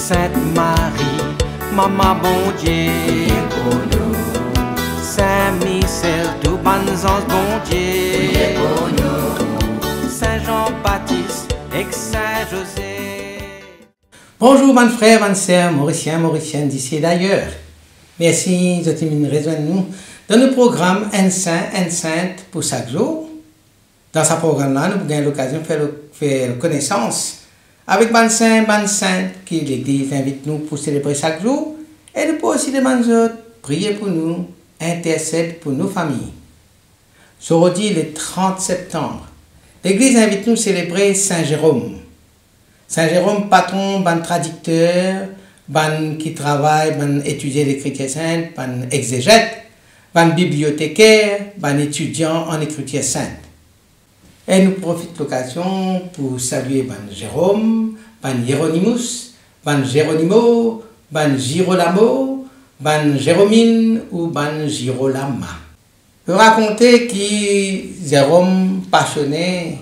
Sainte Marie, Maman bon Dieu, pour nous. Saint Michel, tout bon ange bon Dieu, pour nous. Saint Jean-Baptiste et Saint José. Bonjour, mon frère, mon sœur, Mauricien, Mauricienne d'ici et d'ailleurs. Merci de nous rejoindre nous dans le programme Un Saint, Un Sainte pour chaque jour. Dans ce programme-là, nous avons l'occasion de faire connaissance avec ban saint, ban sainte, qui l'Église invite nous pour célébrer chaque jour, et nous pouvons aussi demander prier pour nous, intercède pour nos familles. Aujourd'hui, le 30 septembre, l'Église invite nous à célébrer Saint Jérôme. Saint Jérôme, patron, ban traducteur, ban qui travaille, ban étudier l'écriture sainte, ban exégète, ban bibliothécaire, ban étudiant en écriture sainte. Et nous profitons de l'occasion pour saluer ban Jérôme, ban Hieronymus, ban Géronimo, ban Girolamo, ban Jérômine ou ban Girolama. Je raconter que Jérôme, passionné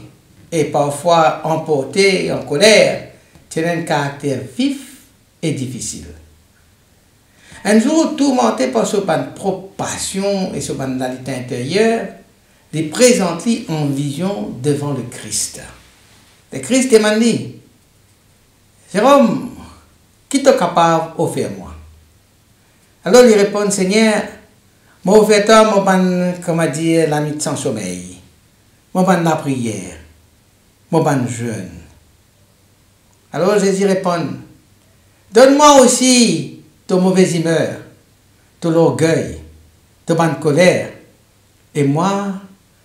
et parfois emporté en colère, tient un caractère vif et difficile. Un jour, tourmenté par sa propre passion et sa banalité intérieure, il présente lui en vision devant le Christ. Le Christ demande dit, Jérôme, qui t'est capable d'offrir moi? Alors il répond, Seigneur, moi offre toi, moi ban, comment dire, la nuit sans sommeil, moi ban la prière, moi ban jeûne. Alors Jésus répond, donne-moi aussi ton mauvaise humeur, ton orgueil, ton ban colère, et moi,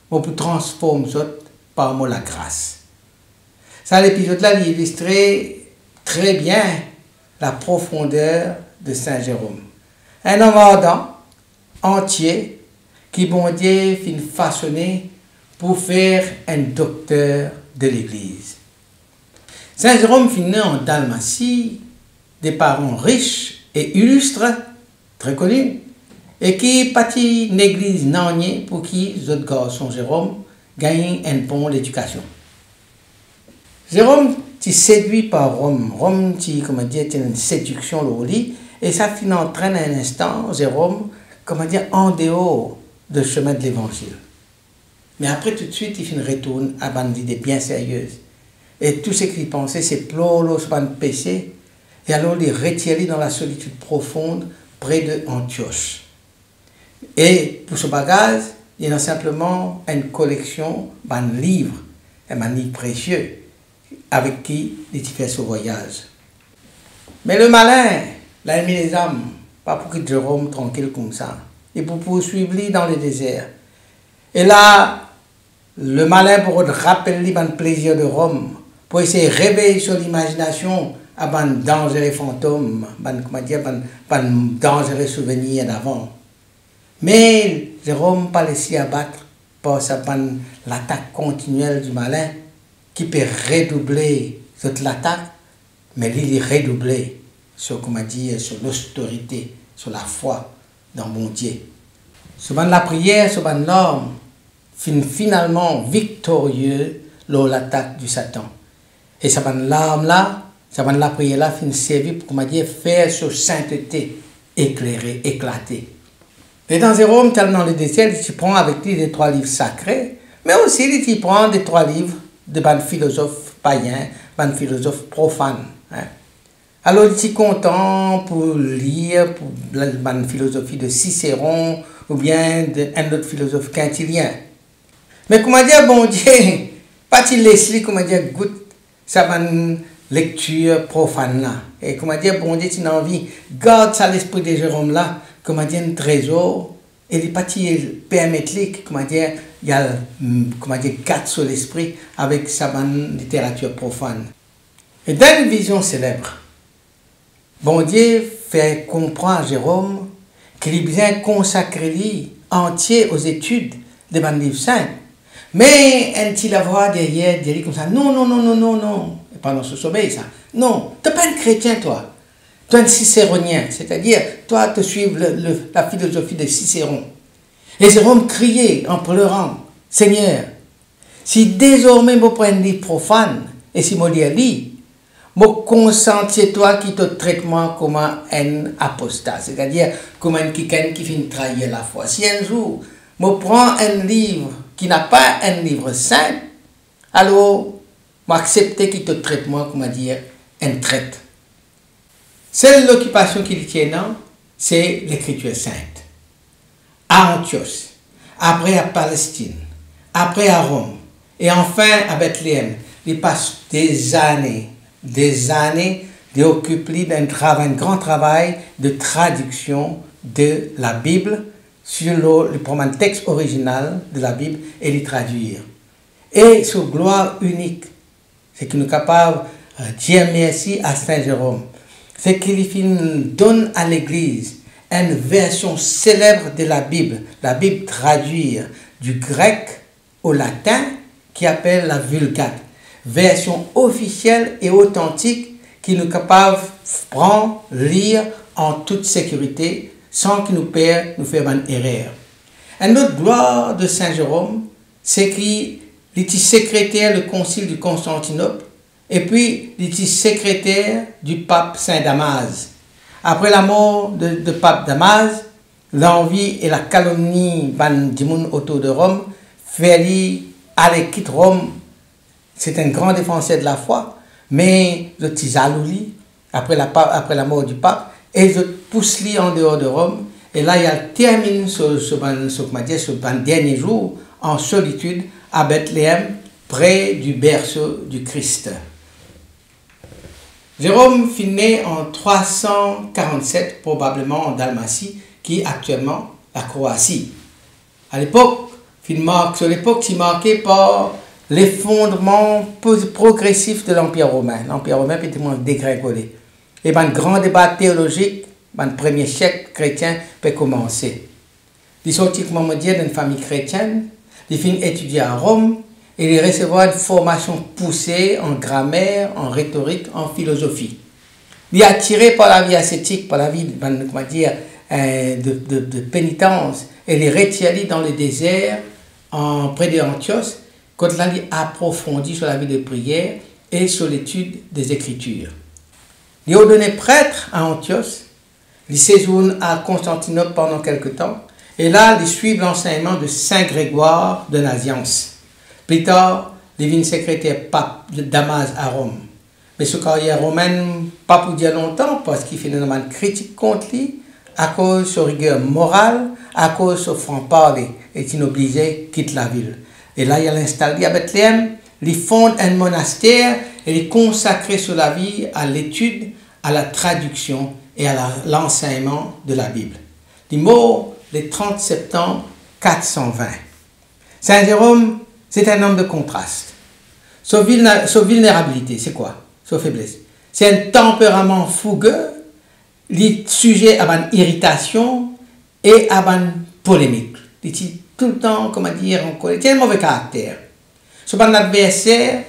on peut transformer ça par moi la grâce. Ça, l'épisode-là, il illustrait très bien la profondeur de Saint Jérôme. Un homme ardent, entier, qui, bon Dieu, finit façonné pour faire un docteur de l'Église. Saint Jérôme finit en Dalmatie, des parents riches et illustres, très connus, et qui pâtit une église nanier pour qui les autres garçons Jérôme gagnent un bon l'éducation. Jérôme est séduit par Rome. Rome, comment dire, une séduction au lit, et ça finit entraîne un instant Jérôme, comment dire, en dehors du chemin de l'évangile. Mais après, tout de suite, il retourne à une idée bien sérieuse. Et tout ce qu'il pensait, c'est pleurer sur un péché, et alors il retire dans la solitude profonde près d'Antioche. Et pour ce bagage, il y a simplement une collection de livres, un livre précieux, avec qui il fait ce voyage. Mais le malin, il a mis les âmes, pas pour que Jérôme tranquille comme ça, et pour poursuivre lui dans le désert. Et là, le malin pour rappeler le plaisir de Rome, pour essayer de réveiller sur l'imagination à un dangereux fantôme, un dangereux souvenir d'avant. Mais Jérôme pas laissé abattre par l'attaque continuelle du malin qui peut redoubler cette l'attaque, mais il redoubler sur, sur l'austérité, sur la foi dans mon Dieu. Sur la prière, sur l'homme, finalement victorieux lors de l'attaque du Satan. Et cette larme-là, la prière-là, finit servir pour faire sur sainteté éclairée, éclatée. Et dans Jérôme, tellement le désert, il prend avec lui les 3 livres sacrés, mais aussi il prend des 3 livres de ban philosophes païens, ban philosophes profanes. Alors il est content pour lire pour la philosophie de Cicéron ou bien d'un autre philosophe quintilien. Mais comment dire, bon Dieu, pas-il laisser, comment dire, goûte sa lecture profane là. Et comment dire, bon Dieu, tu as envie, garde ça l'esprit de Jérôme là, comment dire, un trésor, et les parties permettent, comment dire, il y a, comment dire, garde sur l'esprit avec sa littérature profane. Et dans une vision célèbre, bon Dieu fait comprendre à Jérôme qu'il est bien consacré lui entier aux études des livres saints. Mais un-t-il la voix derrière, dit comme ça, non, non, non, non, non, non, et pendant ce sommeil, ça, non, tu n'es pas un chrétien, toi. Tu es un cicéronien, c'est-à-dire, toi, tu suis la philosophie de Cicéron. Et Jérôme criait en pleurant, Seigneur, si désormais je prends un livre profane, et si je lis, Moi, consentis toi qui te traitement comme un apostat, c'est-à-dire comme un quelqu'un qui finit trahir la foi. Si un jour, moi prends un livre qui n'a pas un livre saint, alors, moi accepter qu'il te traite moi, comment dire, un traite. Seule l'occupation qu'il tient, c'est l'écriture sainte. À Antioche, après à Palestine, après à Rome, et enfin à Bethléem, il passe des années d'occuper d'un grand travail de traduction de la Bible sur le texte original de la Bible et les traduire. Et sur gloire unique, c'est qu'il est capable de dire merci à Saint Jérôme. C'est qu'il donne à l'Église une version célèbre de la Bible traduite du grec au latin qui appelle la Vulgate. Version officielle et authentique qu'il est capable de prendre, lire en toute sécurité sans qu'il nous fasse une erreur. Une autre gloire de Saint Jérôme, c'est qu'il était secrétaire du concile de Constantinople et puis il était secrétaire du pape Saint Damas. Après la mort de pape Damas, l'envie et la calomnie du monde autour de Rome fait lui aller quitter Rome. C'est un grand défenseur de la foi, mais le petit jaloux après la mort du pape et je pousse lui en dehors de Rome. Et là, il termine ce dernier jour en solitude à Bethléem, près du berceau du Christ. Jérôme fut né en 347, probablement en Dalmatie, qui est actuellement la Croatie. À l'époque, il marqué par l'effondrement progressif de l'Empire romain. L'Empire romain était dégringolé. Et un grand débat théologique, le premier siècle chrétien peut commencer. Il sortit comme d'une famille chrétienne, il finit étudier à Rome et il recevra une formation poussée en grammaire, en rhétorique, en philosophie. Il est attiré par la vie ascétique, par la vie de pénitence, et il est retiré dans le désert près d'Antioche, quand il a approfondi sur la vie de prière et sur l'étude des Écritures. Il est ordonné prêtre à Antioche, il séjourne à Constantinople pendant quelque temps, et là, il suit l'enseignement de Saint Grégoire de Nazianze. Plus tard, il devient secrétaire pape de Damas à Rome. Mais sa carrière romaine, pas pour dire longtemps, parce qu'il fait une critique contre lui, à cause de sa rigueur morale, à cause de son franc-parler, et il est obligé de quitter la ville. Et là, il installé à Bethléem, il fonde un monastère et il consacre sur la vie à l'étude, à la traduction et à l'enseignement de la Bible. Il est mort le 30 septembre 420. Saint Jérôme, c'est un homme de contraste. Sa vulnérabilité, c'est quoi? Sa faiblesse. C'est un tempérament fougueux, il est sujet à une irritation et à une polémique. Il est tout le temps, comment dire, il a un mauvais caractère. Son adversaire,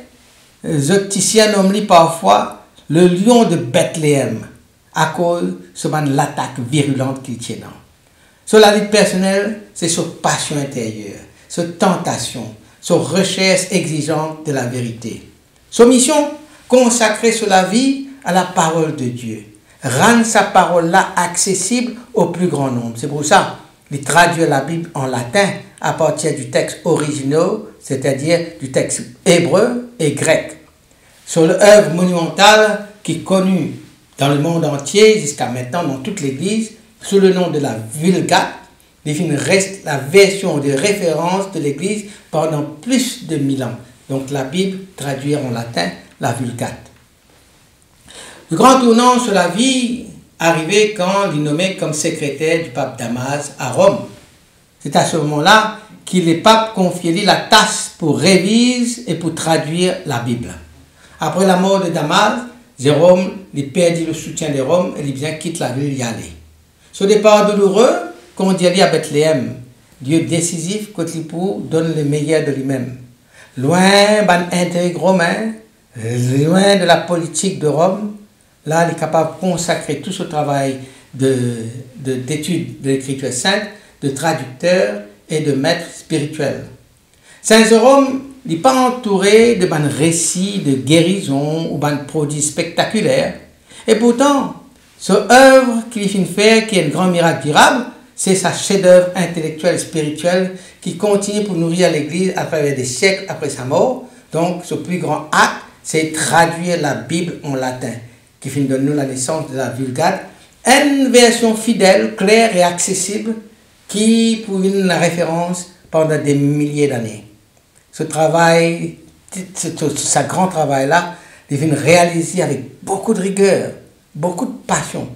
Zocticien nomme parfois le lion de Bethléem à cause de l'attaque virulente qu'il tient. Sur la vie personnelle, c'est sa passion intérieure, sa tentation, sa recherche exigeante de la vérité. Sa mission, consacrer sur la vie à la parole de Dieu. Rendre sa parole-là accessible au plus grand nombre. C'est pour ça qu'il traduit la Bible en latin à partir du texte original, c'est-à-dire du texte hébreu et grec. Sur l'œuvre monumentale qui est connue dans le monde entier, jusqu'à maintenant dans toute l'Église, sous le nom de la Vulgate, reste la version de référence de l'Église pendant plus de 1000 ans. Donc la Bible traduite en latin, la Vulgate. Le grand tournant sur la vie arrivait quand il est nommé comme secrétaire du pape Damas à Rome. C'est à ce moment-là qu'il les papes confiait la tâche pour réviser et pour traduire la Bible. Après la mort de Damas, Jérôme perdit le soutien de Rome et il bien quitte la ville y aller. Ce départ douloureux, qu'on dit à Bethléem, Dieu décisif quand il donne le meilleur de lui-même. Loin d'un intérêt romain, loin de la politique de Rome, là, il est capable de consacrer tout ce travail d'étude de l'écriture sainte, de traducteur et de maître spirituel. Saint Jérôme, n'est pas entouré de ban récits de guérison ou ban produits spectaculaires. Et pourtant, ce œuvre qu'il finit faire, qui est un grand miracle durable, c'est sa chef-d'œuvre intellectuel et spirituel qui continue pour nourrir l'Église à travers des siècles après sa mort. Donc, ce plus grand acte, c'est traduire la Bible en latin, qui finit de nous la naissance de la Vulgate, une version fidèle, claire et accessible, qui pour une référence pendant des milliers d'années. Ce travail, ce grand travail-là, il est réalisé avec beaucoup de rigueur, beaucoup de passion.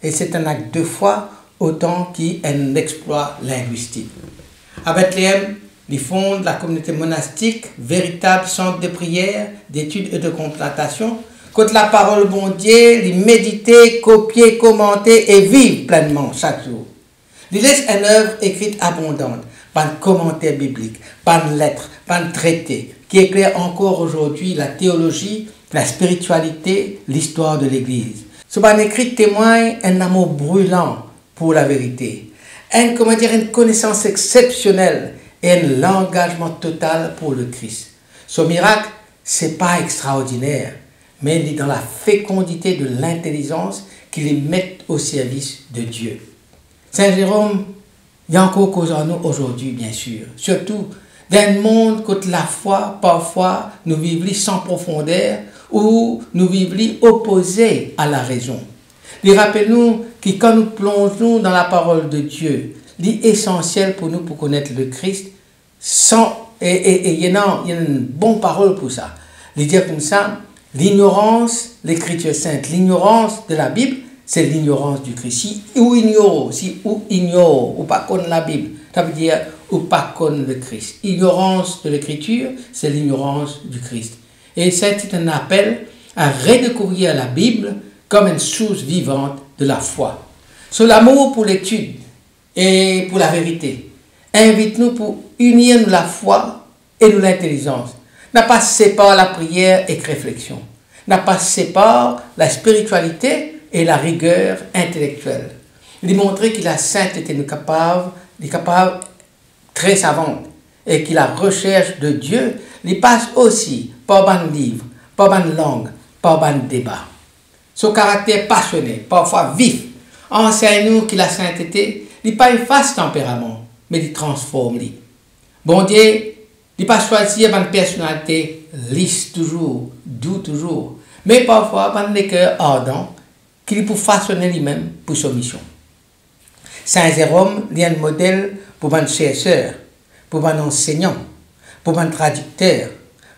Et c'est un acte de foi autant qu'un exploit linguistique. À Bethléem, ils fondent la communauté monastique, véritable centre de prière, d'études et de contemplation. Quand la parole bon Dieu, les méditer, copier, commenter et vivre pleinement chaque jour. Ils laissent une œuvre écrite abondante, par un commentaire biblique, par une lettre, par un traité, qui éclaire encore aujourd'hui la théologie, la spiritualité, l'histoire de l'Église. Ce ban écrit témoigne un amour brûlant pour la vérité, une connaissance exceptionnelle et un engagement total pour le Christ. Ce miracle, c'est pas extraordinaire, mais il est dans la fécondité de l'intelligence qui les met au service de Dieu. Saint Jérôme, il y a encore cause en nous aujourd'hui, bien sûr. Surtout dans un monde où la foi, parfois, nous vivons sans profondeur ou nous vivons opposés à la raison. Rappelez-nous que quand nous plongeons dans la parole de Dieu, l'essentiel pour nous pour connaître le Christ, il y a une bonne parole pour ça. Il dit comme ça, l'ignorance, l'écriture sainte, l'ignorance de la Bible, c'est l'ignorance du Christ. Si ou ignore, ou pas connaître la Bible, ça veut dire ou pas connaître le Christ. Ignorance de l'écriture, c'est l'ignorance du Christ. Et c'est un appel à redécouvrir la Bible comme une source vivante de la foi. Sur l'amour pour l'étude et pour la vérité, invite-nous pour unir la foi et l'intelligence. N'a pas séparé la prière et la réflexion. N'a pas séparé la spiritualité et la rigueur intellectuelle. Il montrer que la sainteté est capable très savante et que la recherche de Dieu il passe aussi par un livre, par une langue, par un débat. Son caractère passionné, parfois vif, enseigne-nous que la sainteté n'est pas un face tempérament, mais il transforme. Bon Dieu, il pas choisir une personnalité lisse toujours, doux toujours, mais parfois un cœur ardent qu'il peut façonner lui-même pour sa mission. Saint Jérôme est un modèle pour un chercheur, pour un enseignant, pour un traducteur,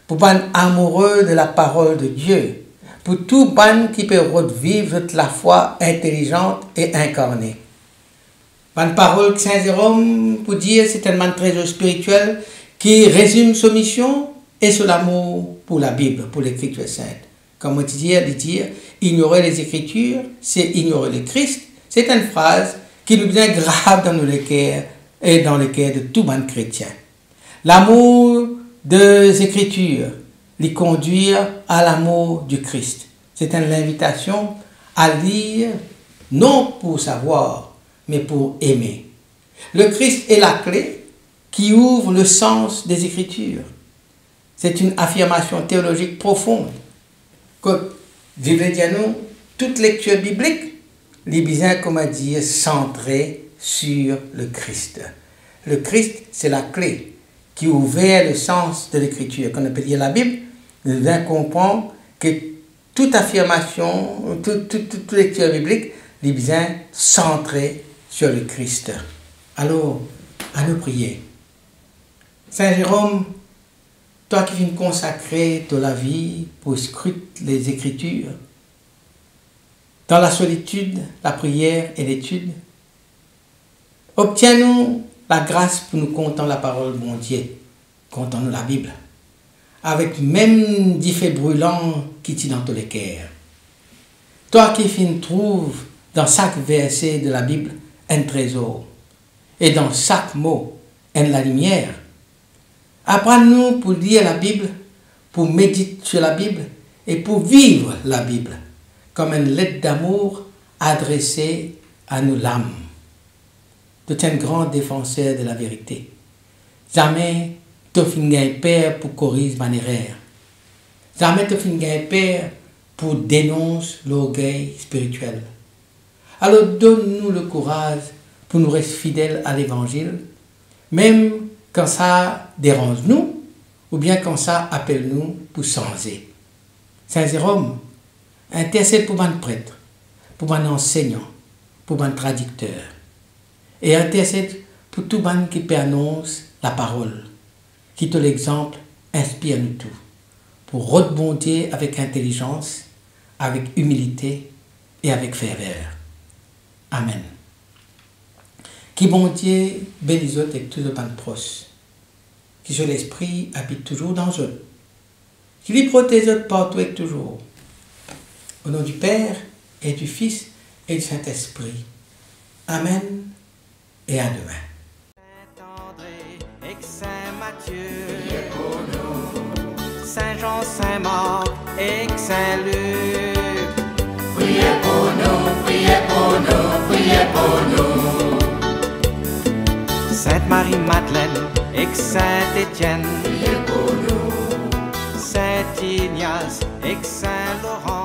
pour un amoureux de la parole de Dieu, pour tout ban qui peut revivre la foi intelligente et incarnée. Une parole que Saint Jérôme, pour dire, c'est un trésor spirituel qui résume sa mission et son amour pour la Bible, pour l'Écriture sainte. Comme on dit, dire ignorer les Écritures, c'est ignorer le Christ. C'est une phrase qui nous devient grave dans nos cœurs et dans les cœurs de tout bon chrétien. L'amour des Écritures les conduire à l'amour du Christ. C'est une invitation à lire, non pour savoir, mais pour aimer. Le Christ est la clé qui ouvre le sens des Écritures. C'est une affirmation théologique profonde que, nous, toute lecture biblique, les besoins, comme à dire, centrée sur le Christ. Le Christ, c'est la clé qui ouvre le sens de l'écriture. Quand on peut lire la Bible, nous devons comprendre que toute affirmation, toute lecture biblique, les besoins centrés sur le Christ. Alors, à nous prier. Saint Jérôme, toi qui viens consacrer de la vie pour scruter les Écritures, dans la solitude, la prière et l'étude, obtiens-nous la grâce pour nous compter la parole de mon Dieu, comptons-nous la Bible, avec même des faits brûlants qui t'y dans tous les cœurs. Toi qui trouves dans chaque verset de la Bible un trésor, et dans chaque mot la lumière, apprends-nous pour lire la Bible, pour méditer sur la Bible et pour vivre la Bible comme une lettre d'amour adressée à nos l'âme. Tu es un grand défenseur de la vérité. Jamais te fin père pour corriger mon erreur. Jamais te fin père pour dénoncer l'orgueil spirituel. Alors donne-nous le courage pour nous rester fidèles à l'évangile, même quand ça dérange nous, ou bien quand ça appelle nous pour changer. Saint Jérôme, intercède pour mon prêtre, pour mon enseignant, pour mon traducteur, et intercède pour tout le monde qui prononce la parole, qui te l'exemple, inspire-nous tout, pour rebondir avec intelligence, avec humilité et avec ferveur. Amen. Qui bon Dieu bénisse avec tous les proches, qui sur l'esprit habite toujours dans eux, qui les protège partout et toujours. Au nom du Père et du Fils et du Saint-Esprit. Amen et à demain. Saint-André et Saint-Matthieu, priez pour nous. Saint-Jean, Saint-Marc et Saint-Luc, priez pour nous, priez pour nous, priez pour nous. Sainte-Marie-Madeleine et Saint-Étienne, priez pour nous. Saint-Ignace et Saint-Laurent,